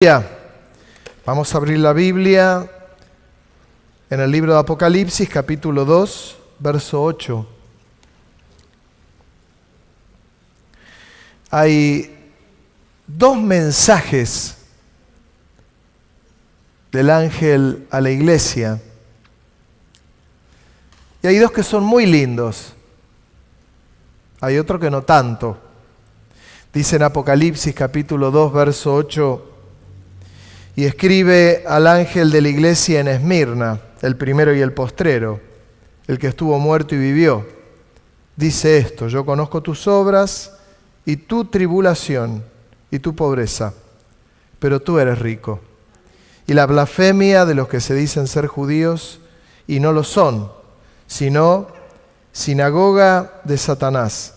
Ya, vamos a abrir la Biblia en el libro de Apocalipsis, capítulo 2, verso 8. Hay dos mensajes del ángel a la iglesia. Y hay dos que son muy lindos. Hay otro que no tanto. Dice en Apocalipsis, capítulo 2, verso 8. Y escribe al ángel de la iglesia en Esmirna, el primero y el postrero, el que estuvo muerto y vivió. Dice esto: yo conozco tus obras y tu tribulación y tu pobreza, pero tú eres rico. Y la blasfemia de los que se dicen ser judíos y no lo son, sino sinagoga de Satanás.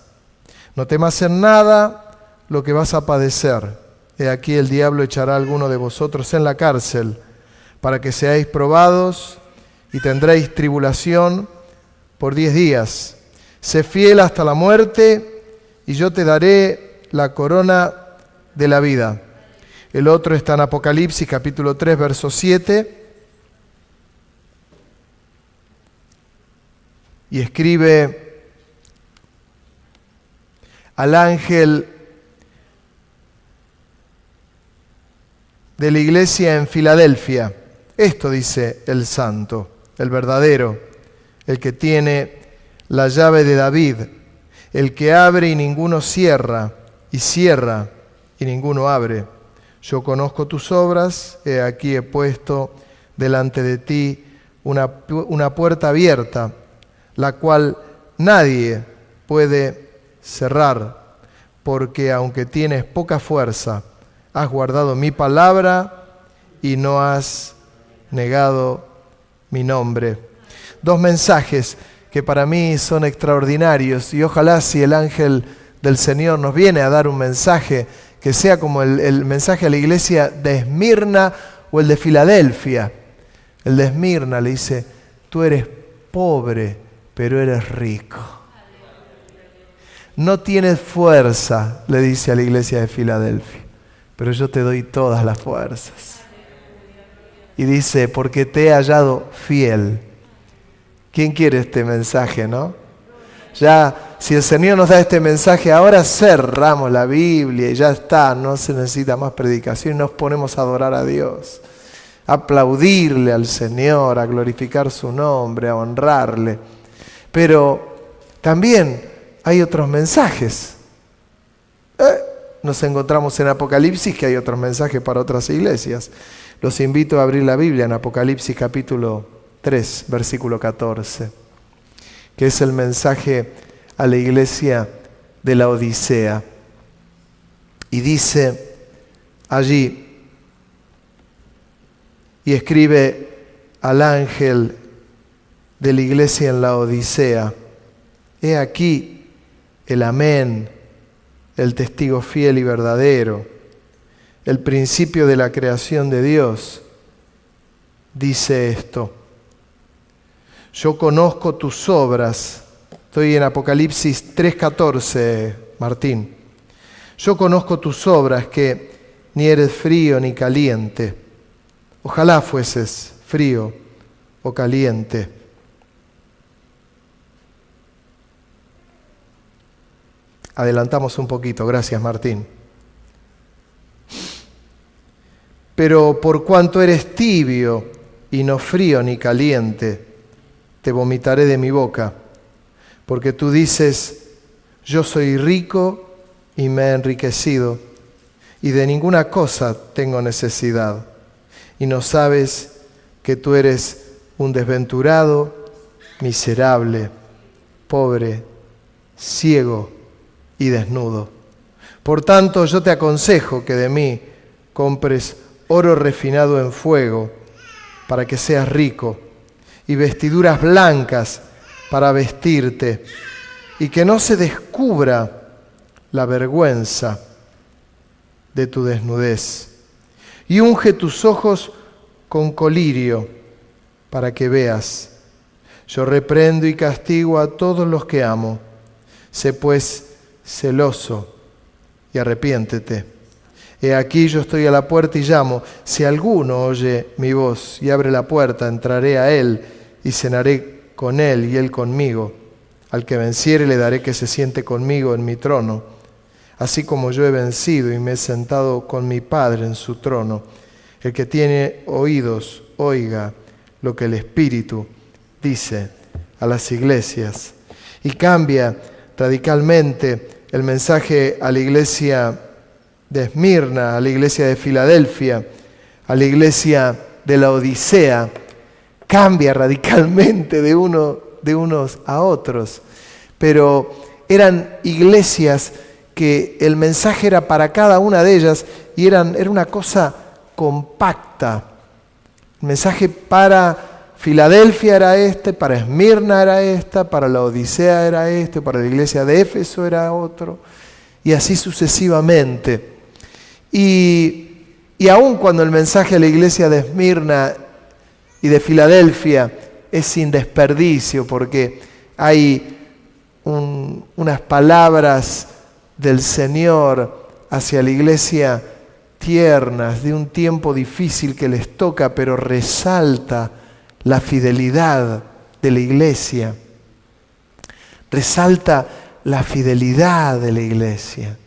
No temas en nada lo que vas a padecer. He aquí el diablo echará a alguno de vosotros en la cárcel para que seáis probados y tendréis tribulación por 10 días. Sé fiel hasta la muerte y yo te daré la corona de la vida. El otro está en Apocalipsis capítulo 3 verso 7 y escribe al ángel de la iglesia en Filadelfia. Esto dice el santo, el verdadero, el que tiene la llave de David, el que abre y ninguno cierra, y cierra y ninguno abre. Yo conozco tus obras, he aquí he puesto delante de ti una puerta abierta, la cual nadie puede cerrar, porque aunque tienes poca fuerza, has guardado mi palabra y no has negado mi nombre. Dos mensajes que para mí son extraordinarios, y ojalá si el ángel del Señor nos viene a dar un mensaje que sea como el mensaje a la iglesia de Esmirna o el de Filadelfia. El de Esmirna le dice: tú eres pobre, pero eres rico. No tienes fuerza, le dice a la iglesia de Filadelfia, pero yo te doy todas las fuerzas. Y dice: porque te he hallado fiel. ¿Quién quiere este mensaje, no? Ya, si el Señor nos da este mensaje, ahora cerramos la Biblia y ya está, no se necesita más predicación, nos ponemos a adorar a Dios, a aplaudirle al Señor, a glorificar su nombre, a honrarle. Pero también hay otros mensajes. Nos encontramos en Apocalipsis, que hay otros mensajes para otras iglesias. Los invito a abrir la Biblia en Apocalipsis capítulo 3, versículo 14, que es el mensaje a la iglesia de la Odisea. Y dice allí, y escribe al ángel de la iglesia en la Odisea: he aquí el amén, el testigo fiel y verdadero, el principio de la creación de Dios, dice esto: yo conozco tus obras. Estoy en Apocalipsis 3:14, Martín. Yo conozco tus obras, que ni eres frío ni caliente. Ojalá fueses frío o caliente. Adelantamos un poquito, gracias Martín. Pero por cuanto eres tibio y no frío ni caliente, te vomitaré de mi boca. Porque tú dices: yo soy rico y me he enriquecido, y de ninguna cosa tengo necesidad. Y no sabes que tú eres un desventurado, miserable, pobre, ciego y desnudo. Por tanto, yo te aconsejo que de mí compres oro refinado en fuego, para que seas rico, y vestiduras blancas para vestirte, y que no se descubra la vergüenza de tu desnudez. Y unge tus ojos con colirio, para que veas. Yo reprendo y castigo a todos los que amo. Sé pues celoso y arrepiéntete. He aquí yo estoy a la puerta y llamo. Si alguno oye mi voz y abre la puerta, entraré a él y cenaré con él y él conmigo. Al que venciere le daré que se siente conmigo en mi trono, así como yo he vencido y me he sentado con mi Padre en su trono. El que tiene oídos, oiga lo que el Espíritu dice a las iglesias. Y cambia radicalmente el mensaje a la iglesia de Esmirna, a la iglesia de Filadelfia, a la iglesia de la Odisea. Cambia radicalmente de unos a otros. Pero eran iglesias que el mensaje era para cada una de ellas y era una cosa compacta. El mensaje para Filadelfia era este, para Esmirna era esta, para la Odisea era este, para la iglesia de Éfeso era otro, y así sucesivamente. Y aun cuando el mensaje a la iglesia de Esmirna y de Filadelfia es sin desperdicio, porque hay unas palabras del Señor hacia la iglesia tiernas, de un tiempo difícil que les toca, pero resalta la fidelidad de la iglesia. Resalta la fidelidad de la iglesia.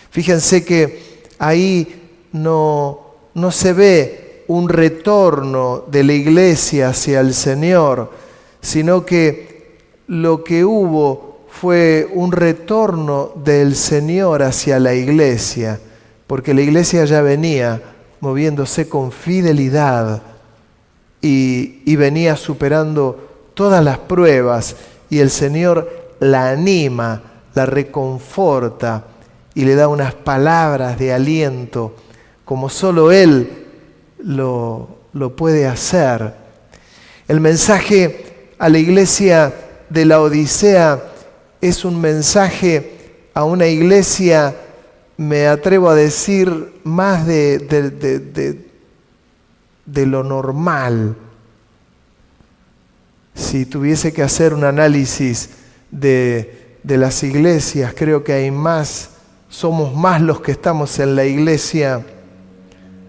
Fíjense que ahí no se ve un retorno de la iglesia hacia el Señor, sino que lo que hubo fue un retorno del Señor hacia la iglesia, porque la iglesia ya venía moviéndose con fidelidad y venía superando todas las pruebas, y el Señor la anima, la reconforta y le da unas palabras de aliento como solo Él lo puede hacer. El mensaje a la iglesia de la Odisea es un mensaje a una iglesia, me atrevo a decir, más de lo normal. Si tuviese que hacer un análisis de las iglesias, creo que somos más los que estamos en la iglesia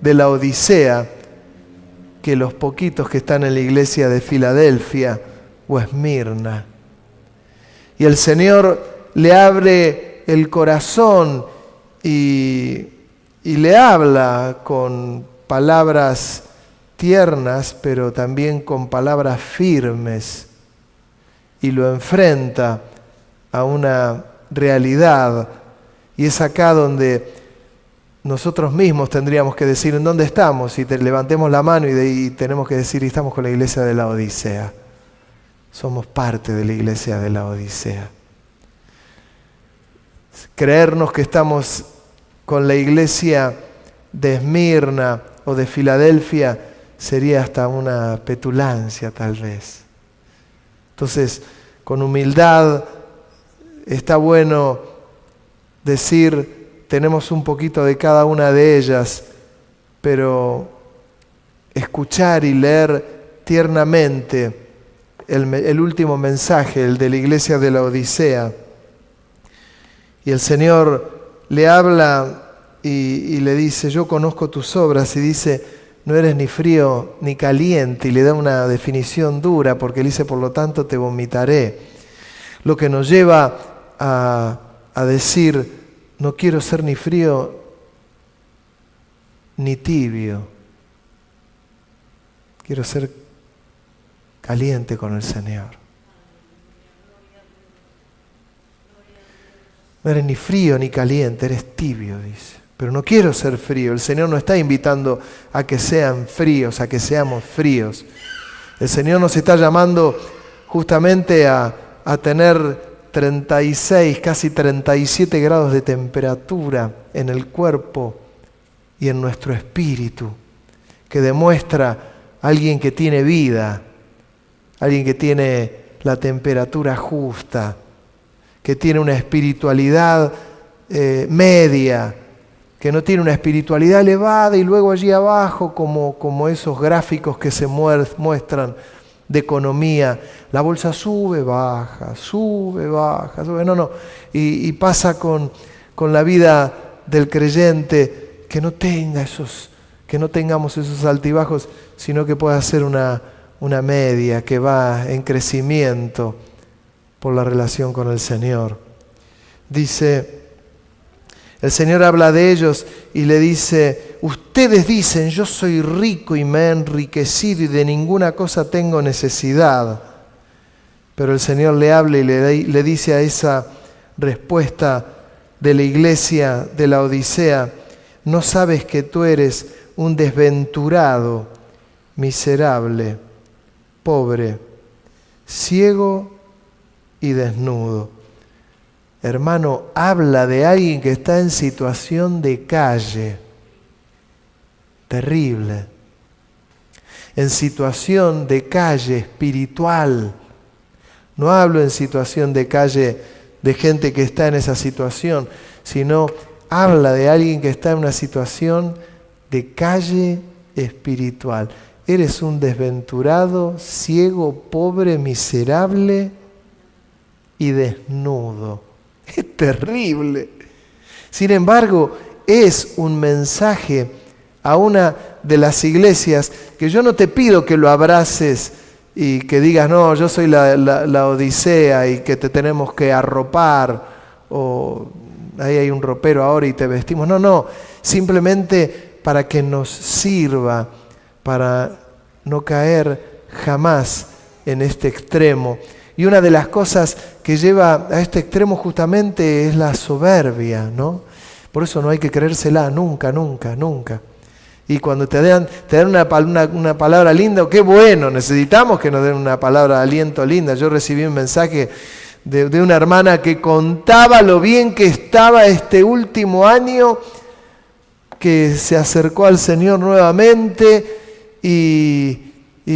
de la Odisea que los poquitos que están en la iglesia de Filadelfia o Esmirna. Y el Señor le abre el corazón y le habla con palabras tiernas, pero también con palabras firmes, y lo enfrenta a una realidad. Y es acá donde nosotros mismos tendríamos que decir en dónde estamos, y levantemos la mano y tenemos que decir, estamos con la iglesia de la Odisea. Somos parte de la iglesia de la Odisea. Creernos que estamos con la iglesia de Esmirna o de Filadelfia sería hasta una petulancia, tal vez. Entonces, con humildad está bueno decir, tenemos un poquito de cada una de ellas, pero escuchar y leer tiernamente el último mensaje, el de la iglesia de la Odisea. Y el Señor le habla y le dice, yo conozco tus obras, y dice, no eres ni frío ni caliente, y le da una definición dura, porque él dice, por lo tanto te vomitaré. Lo que nos lleva a decir, no quiero ser ni frío ni tibio, quiero ser caliente con el Señor. No eres ni frío ni caliente, eres tibio, dice. Pero no quiero ser frío. El Señor no está invitando a que sean fríos, a que seamos fríos. El Señor nos está llamando justamente a tener 36, casi 37 grados de temperatura en el cuerpo y en nuestro espíritu, que demuestra alguien que tiene vida, alguien que tiene la temperatura justa, que tiene una espiritualidad media, que no tiene una espiritualidad elevada y luego allí abajo, como esos gráficos que se muestran de economía, la bolsa sube, baja, sube, baja, sube. No. Y pasa con la vida del creyente que no tengamos esos altibajos, sino que pueda ser una media que va en crecimiento por la relación con el Señor. Dice, el Señor habla de ellos y le dice, ustedes dicen, yo soy rico y me he enriquecido y de ninguna cosa tengo necesidad. Pero el Señor le habla y le dice a esa respuesta de la iglesia de la Odisea, ¿no sabes que tú eres un desventurado, miserable, pobre, ciego y desnudo? Hermano, habla de alguien que está en situación de calle, terrible, en situación de calle espiritual. No hablo en situación de calle de gente que está en esa situación, sino habla de alguien que está en una situación de calle espiritual. Eres un desventurado, ciego, pobre, miserable y desnudo. Es terrible. Sin embargo, es un mensaje a una de las iglesias que yo no te pido que lo abraces y que digas, no, yo soy la Odisea y que te tenemos que arropar, o ahí hay un ropero ahora y te vestimos. No, simplemente para que nos sirva, para no caer jamás en este extremo. Y una de las cosas que lleva a este extremo justamente es la soberbia, ¿no? Por eso no hay que creérsela nunca. Y cuando te dan una palabra linda, qué bueno, necesitamos que nos den una palabra de aliento linda. Yo recibí un mensaje de una hermana que contaba lo bien que estaba este último año, que se acercó al Señor nuevamente y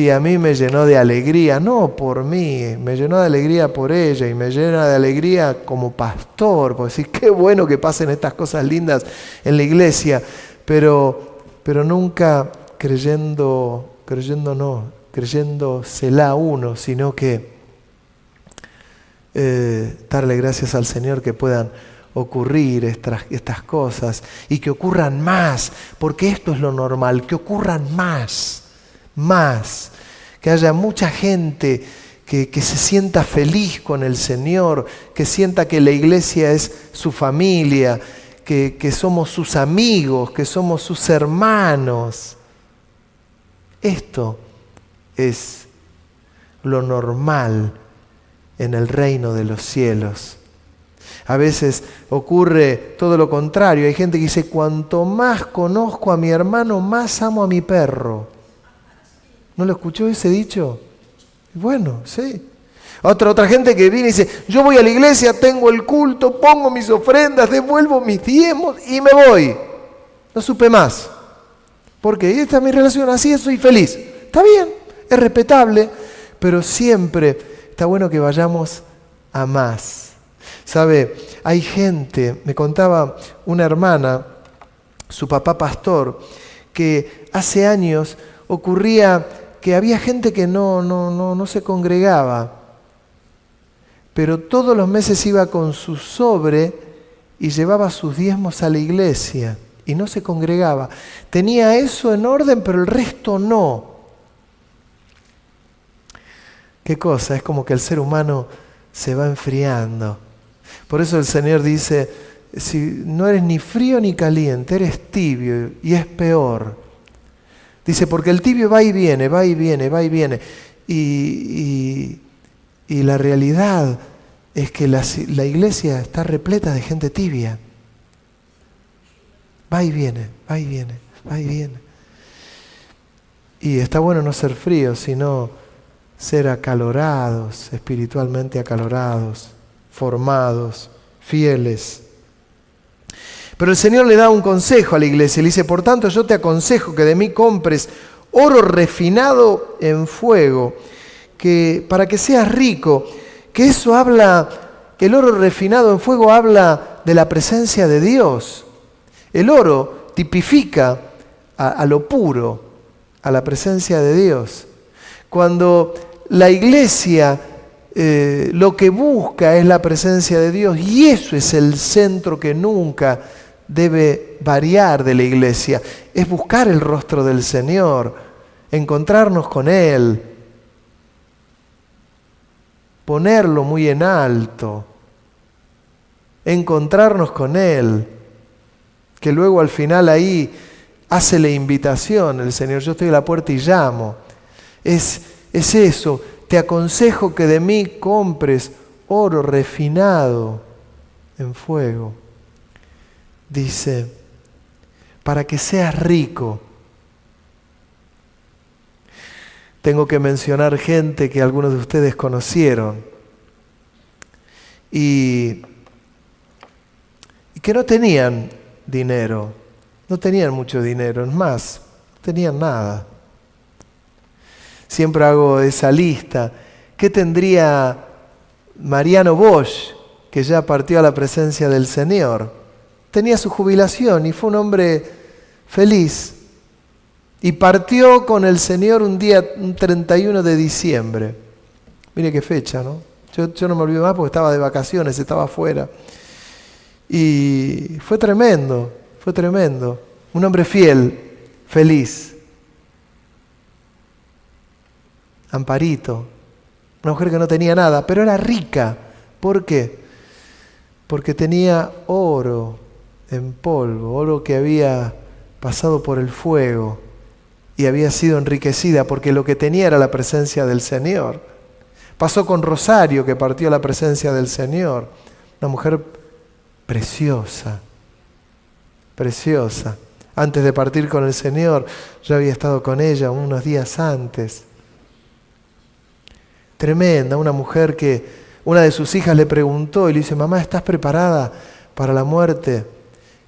a mí me llenó de alegría, no por mí, me llenó de alegría por ella y me llena de alegría como pastor, porque sí, qué bueno que pasen estas cosas lindas en la iglesia, pero nunca creyéndosela uno, sino que darle gracias al Señor que puedan ocurrir estas cosas y que ocurran más, porque esto es lo normal, que ocurran más, que haya mucha gente que se sienta feliz con el Señor, que sienta que la iglesia es su familia, que somos sus amigos, que somos sus hermanos. Esto es lo normal en el reino de los cielos. A veces ocurre todo lo contrario. Hay gente que dice, cuanto más conozco a mi hermano, más amo a mi perro. ¿No lo escuchó ese dicho? Bueno, sí. Otra gente que viene y dice, yo voy a la iglesia, tengo el culto, pongo mis ofrendas, devuelvo mis diezmos y me voy. No supe más. Porque esta es mi relación, así soy feliz. Está bien, es respetable, pero siempre está bueno que vayamos a más. ¿Sabe? Hay gente, me contaba una hermana, su papá pastor, que hace años ocurría que había gente que no se congregaba, pero todos los meses iba con su sobre y llevaba sus diezmos a la iglesia y no se congregaba. Tenía eso en orden, pero el resto no. ¿Qué cosa? Es como que el ser humano se va enfriando. Por eso el Señor dice, si no eres ni frío ni caliente, eres tibio y es peor. Dice, porque el tibio va y viene. Y la realidad es que la iglesia está repleta de gente tibia. Va y viene. Y está bueno no ser fríos, sino ser acalorados, espiritualmente acalorados, formados, fieles. Pero el Señor le da un consejo a la iglesia. Le dice, por tanto, yo te aconsejo que de mí compres oro refinado en fuego, que para que seas rico, que eso habla, el oro refinado en fuego habla de la presencia de Dios. El oro tipifica a lo puro, a la presencia de Dios. Cuando la iglesia lo que busca es la presencia de Dios, y eso es el centro que nunca debe variar de la iglesia. Es buscar el rostro del Señor, encontrarnos con Él, ponerlo muy en alto, encontrarnos con Él, que luego al final ahí hace la invitación el Señor: yo estoy a la puerta y llamo. Es eso, te aconsejo que de mí compres oro refinado en fuego. Dice, para que seas rico. Tengo que mencionar gente que algunos de ustedes conocieron y que no tenían dinero, no tenían mucho dinero, es más, no tenían nada. Siempre hago esa lista. ¿Qué tendría Mariano Bosch, que ya partió a la presencia del Señor? Tenía su jubilación y fue un hombre feliz. Y partió con el Señor un 31 de diciembre. Mire qué fecha, ¿no? Yo no me olvido más porque estaba de vacaciones, estaba afuera. Y fue tremendo. Un hombre fiel, feliz. Amparito, una mujer que no tenía nada, pero era rica. ¿Por qué? Porque tenía oro en polvo, oro que había pasado por el fuego y había sido enriquecida, porque lo que tenía era la presencia del Señor. Pasó con Rosario, que partió a la presencia del Señor, una mujer preciosa. Antes de partir con el Señor, yo había estado con ella unos días antes. Tremenda, una mujer que una de sus hijas le preguntó y le dice: mamá, ¿estás preparada para la muerte?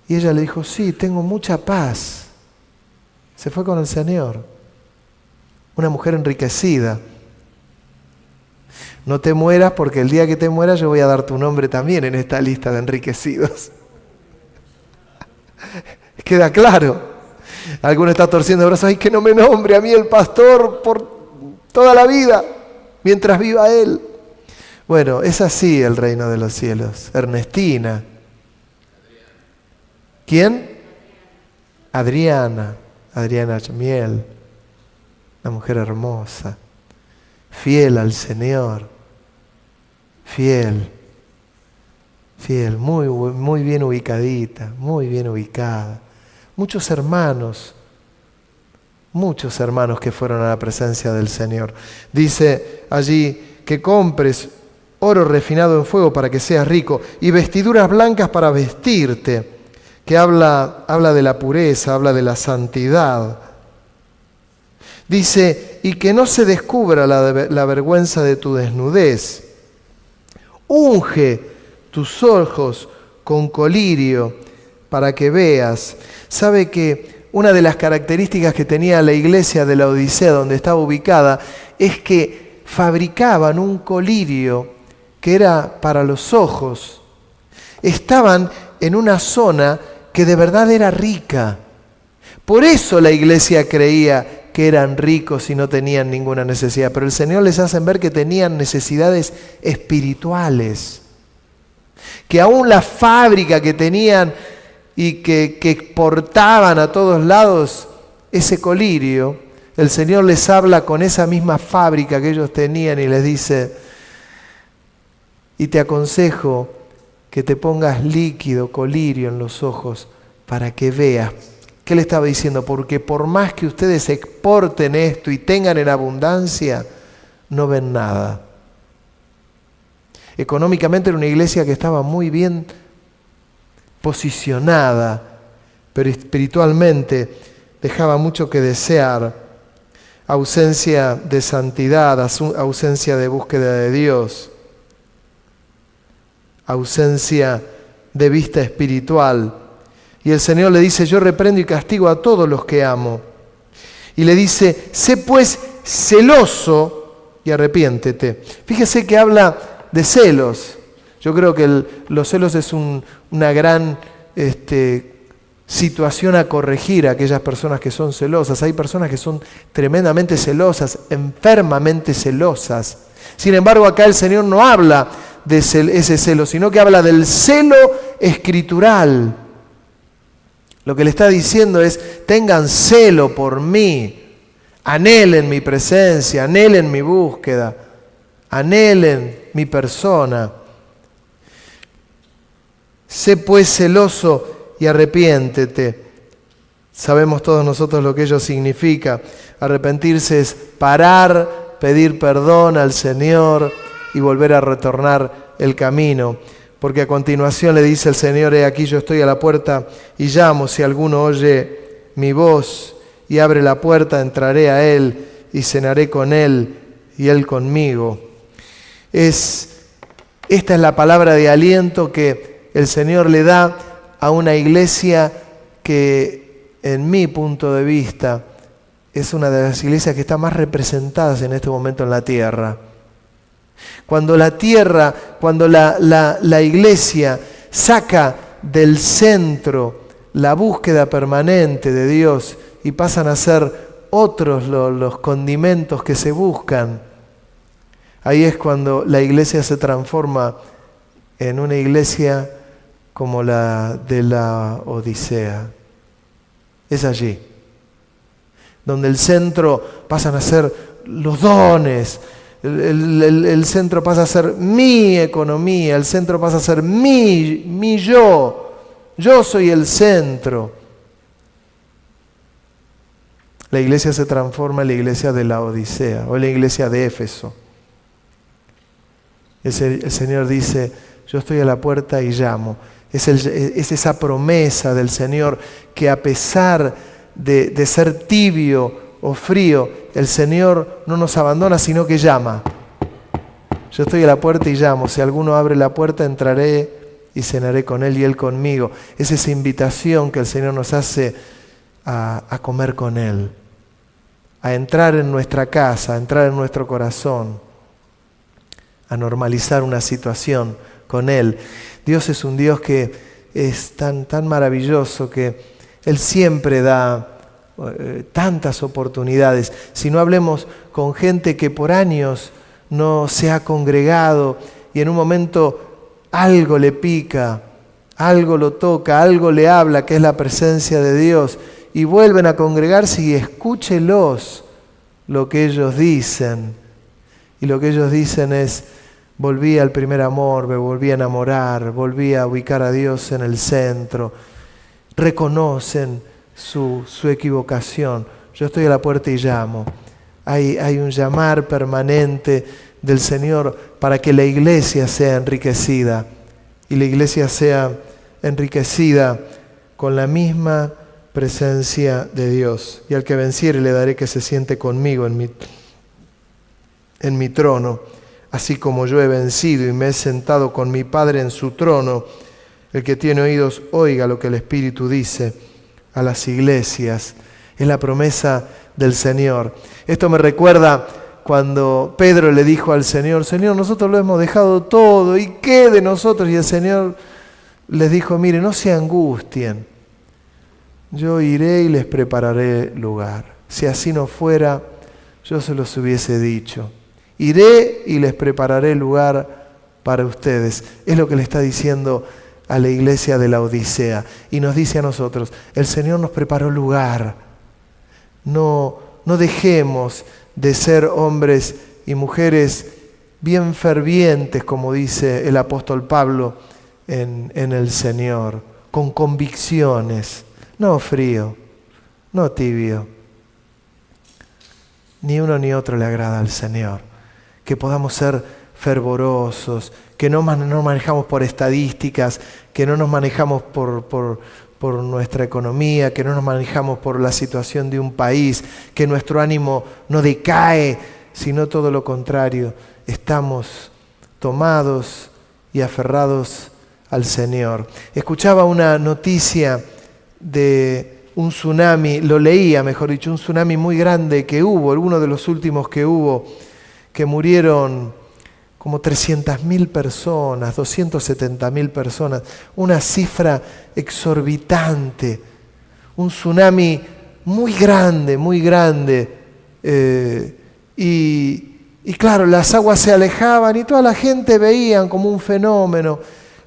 Y ella le dijo: sí, tengo mucha paz. Se fue con el Señor. Una mujer enriquecida. No te mueras, porque el día que te mueras yo voy a dar tu nombre también en esta lista de enriquecidos. Queda claro. Alguno está torciendo el brazo: ay, que no me nombre a mí el pastor por toda la vida, mientras viva él. Bueno, es así el reino de los cielos. Ernestina. ¿Quién? Adriana Miel. Una mujer hermosa. Fiel al Señor. Fiel, muy bien ubicadita, muy bien ubicada. Muchos hermanos que fueron a la presencia del Señor. Dice allí que compres oro refinado en fuego para que seas rico y vestiduras blancas para vestirte, que habla de la pureza, habla de la santidad. Dice, y que no se descubra la vergüenza de tu desnudez. Unge tus ojos con colirio para que veas. Sabe que una de las características que tenía la iglesia de la Odisea, donde estaba ubicada, es que fabricaban un colirio que era para los ojos. Estaban en una zona que de verdad era rica. Por eso la iglesia creía que eran ricos y no tenían ninguna necesidad. Pero el Señor les hace ver que tenían necesidades espirituales. Que aún la fábrica que tenían y que exportaban a todos lados ese colirio, el Señor les habla con esa misma fábrica que ellos tenían y les dice: y te aconsejo que te pongas líquido, colirio en los ojos para que veas. ¿Qué le estaba diciendo? Porque por más que ustedes exporten esto y tengan en abundancia, no ven nada. Económicamente era una iglesia que estaba muy bien posicionada, pero espiritualmente dejaba mucho que desear. Ausencia de santidad, ausencia de búsqueda de Dios, ausencia de vista espiritual. Y el Señor le dice: yo reprendo y castigo a todos los que amo. Y le dice: sé pues celoso y arrepiéntete. Fíjese que habla de celos. Yo creo que los celos es una gran situación a corregir a aquellas personas que son celosas. Hay personas que son tremendamente celosas, enfermamente celosas. Sin embargo, acá el Señor no habla de ese celo, sino que habla del celo escritural. Lo que le está diciendo es, tengan celo por mí, anhelen mi presencia, anhelen mi búsqueda, anhelen mi persona. Sé pues celoso y arrepiéntete. Sabemos todos nosotros lo que ello significa. Arrepentirse es parar, pedir perdón al Señor y volver a retornar el camino. Porque a continuación le dice el Señor, he aquí yo estoy a la puerta y llamo, si alguno oye mi voz y abre la puerta, entraré a él y cenaré con él y él conmigo. Esta es la palabra de aliento que el Señor le da a una iglesia que, en mi punto de vista, es una de las iglesias que está más representadas en este momento en la tierra. Cuando la tierra, cuando la iglesia saca del centro la búsqueda permanente de Dios y pasan a ser otros los condimentos que se buscan, ahí es cuando la iglesia se transforma en una iglesia como la de la Odisea. Es allí donde el centro pasan a ser los dones. El centro pasa a ser mi economía, el centro pasa a ser mi yo. Yo soy el centro. La iglesia se transforma en la iglesia de la Odisea o en la iglesia de Éfeso. El Señor dice, yo estoy a la puerta y llamo. Es esa promesa del Señor que a pesar de ser tibio o frío, el Señor no nos abandona, sino que llama. Yo estoy a la puerta y llamo. Si alguno abre la puerta, entraré y cenaré con él y él conmigo. Es esa invitación que el Señor nos hace a comer con Él, a entrar en nuestra casa, a entrar en nuestro corazón, a normalizar una situación con Él. Dios es un Dios que es tan maravilloso que Él siempre da tantas oportunidades. Si no, hablemos con gente que por años no se ha congregado y en un momento algo le pica, algo lo toca, algo le habla, que es la presencia de Dios, y vuelven a congregarse y escúchelos lo que ellos dicen. Y lo que ellos dicen es, volví al primer amor, me volví a enamorar, volví a ubicar a Dios en el centro. Reconocen su equivocación. Yo estoy a la puerta y llamo. Hay un llamar permanente del Señor para que la iglesia sea enriquecida. Y la iglesia sea enriquecida con la misma presencia de Dios. Y al que venciere le daré que se siente conmigo en mi trono, así como yo he vencido y me he sentado con mi Padre en su trono. El que tiene oídos, oiga lo que el Espíritu dice a las iglesias. Es la promesa del Señor. Esto me recuerda cuando Pedro le dijo al Señor, Señor, nosotros lo hemos dejado todo, ¿y qué de nosotros? Y el Señor les dijo, mire, no se angustien, yo iré y les prepararé lugar. Si así no fuera, yo se los hubiese dicho. Iré y les prepararé lugar para ustedes. Es lo que le está diciendo a la iglesia de la Odisea. Y nos dice a nosotros, el Señor nos preparó lugar. No dejemos de ser hombres y mujeres bien fervientes, como dice el apóstol Pablo en el Señor, con convicciones, no frío, no tibio. Ni uno ni otro le agrada al Señor. Que podamos ser fervorosos, que no manejamos por estadísticas, que no nos manejamos por nuestra economía, que no nos manejamos por la situación de un país, que nuestro ánimo no decae, sino todo lo contrario. Estamos tomados y aferrados al Señor. Escuchaba una noticia de un tsunami, lo leía, mejor dicho, un tsunami muy grande que hubo, uno de los últimos que hubo, que murieron como 300.000 personas, 270.000 personas, una cifra exorbitante, un tsunami muy grande, y claro, las aguas se alejaban y toda la gente veían como un fenómeno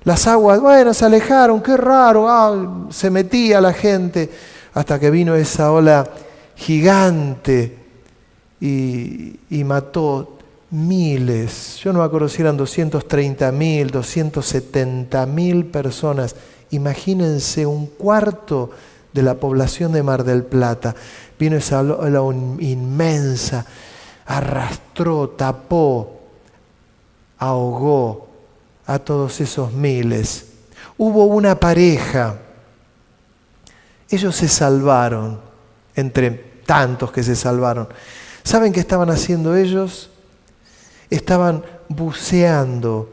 Las aguas, bueno, se alejaron, qué raro, se metía la gente, hasta que vino esa ola gigante y mató miles. Yo no me acuerdo si eran 230.000, 270.000 personas. Imagínense, un cuarto de la población de Mar del Plata. Vino esa ola inmensa, arrastró, tapó, ahogó a todos esos miles. Hubo una pareja, ellos se salvaron, entre tantos que se salvaron. ¿Saben qué estaban haciendo ellos? Estaban buceando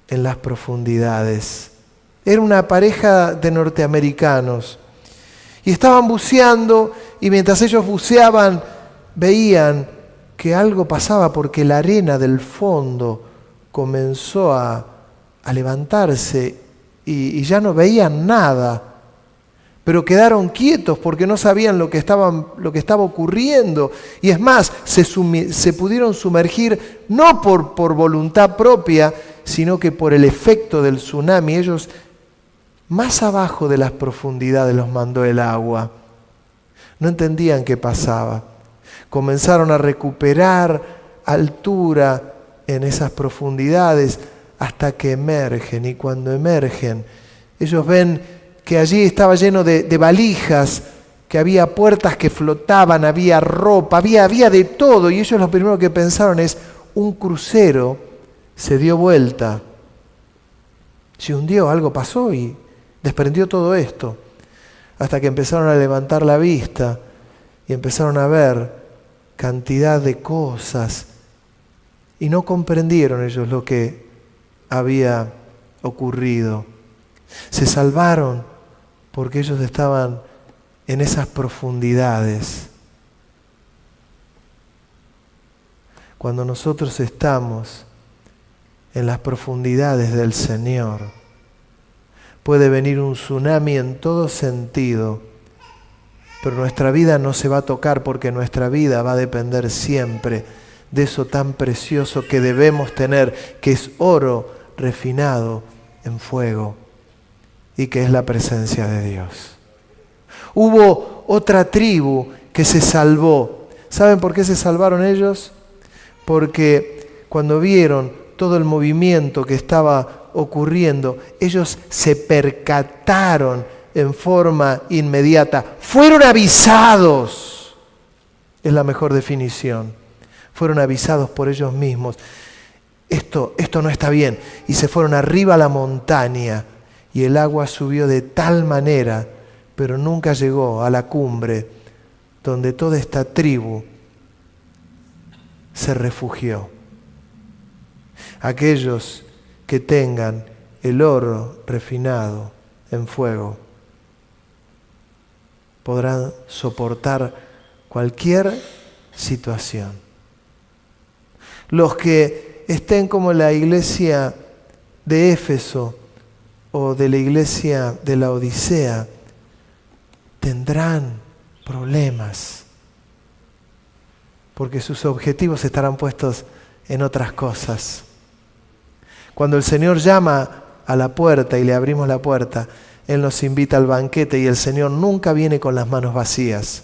en las profundidades. Era una pareja de norteamericanos. Y estaban buceando, y mientras ellos buceaban, veían que algo pasaba porque la arena del fondo comenzó a levantarse y ya no veían nada. Pero quedaron quietos porque no sabían lo que estaba ocurriendo. Y es más, se pudieron sumergir no por voluntad propia, sino que por el efecto del tsunami. Ellos, más abajo de las profundidades, los mandó el agua. No entendían qué pasaba. Comenzaron a recuperar altura en esas profundidades hasta que emergen. Y cuando emergen, ellos ven que allí estaba lleno de valijas, que había puertas que flotaban, había ropa, había de todo. Y ellos lo primero que pensaron es, un crucero se dio vuelta, se hundió, algo pasó y desprendió todo esto. Hasta que empezaron a levantar la vista y empezaron a ver cantidad de cosas. Y no comprendieron ellos lo que había ocurrido. Se salvaron porque ellos estaban en esas profundidades. Cuando nosotros estamos en las profundidades del Señor, puede venir un tsunami en todo sentido, pero nuestra vida no se va a tocar porque nuestra vida va a depender siempre de eso tan precioso que debemos tener, que es oro refinado en fuego y que es la presencia de Dios. Hubo otra tribu que se salvó. ¿Saben por qué se salvaron ellos? Porque cuando vieron todo el movimiento que estaba ocurriendo, ellos se percataron en forma inmediata. Fueron avisados. Es la mejor definición. Fueron avisados por ellos mismos. Esto no está bien. Y se fueron arriba a la montaña. Y el agua subió de tal manera, pero nunca llegó a la cumbre donde toda esta tribu se refugió. Aquellos que tengan el oro refinado en fuego podrán soportar cualquier situación. Los que estén como la iglesia de Éfeso o de la iglesia de la Odisea tendrán problemas porque sus objetivos estarán puestos en otras cosas. Cuando el Señor llama a la puerta y le abrimos la puerta, Él nos invita al banquete y el Señor nunca viene con las manos vacías.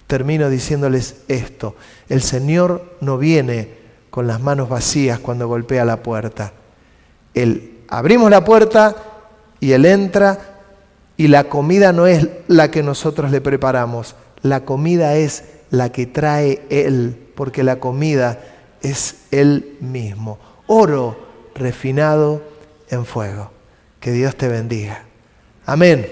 Termino diciéndoles esto: el Señor no viene con las manos vacías cuando golpea la puerta. Abrimos la puerta y Él entra, y la comida no es la que nosotros le preparamos, la comida es la que trae Él, porque la comida es Él mismo. Oro refinado en fuego. Que Dios te bendiga. Amén.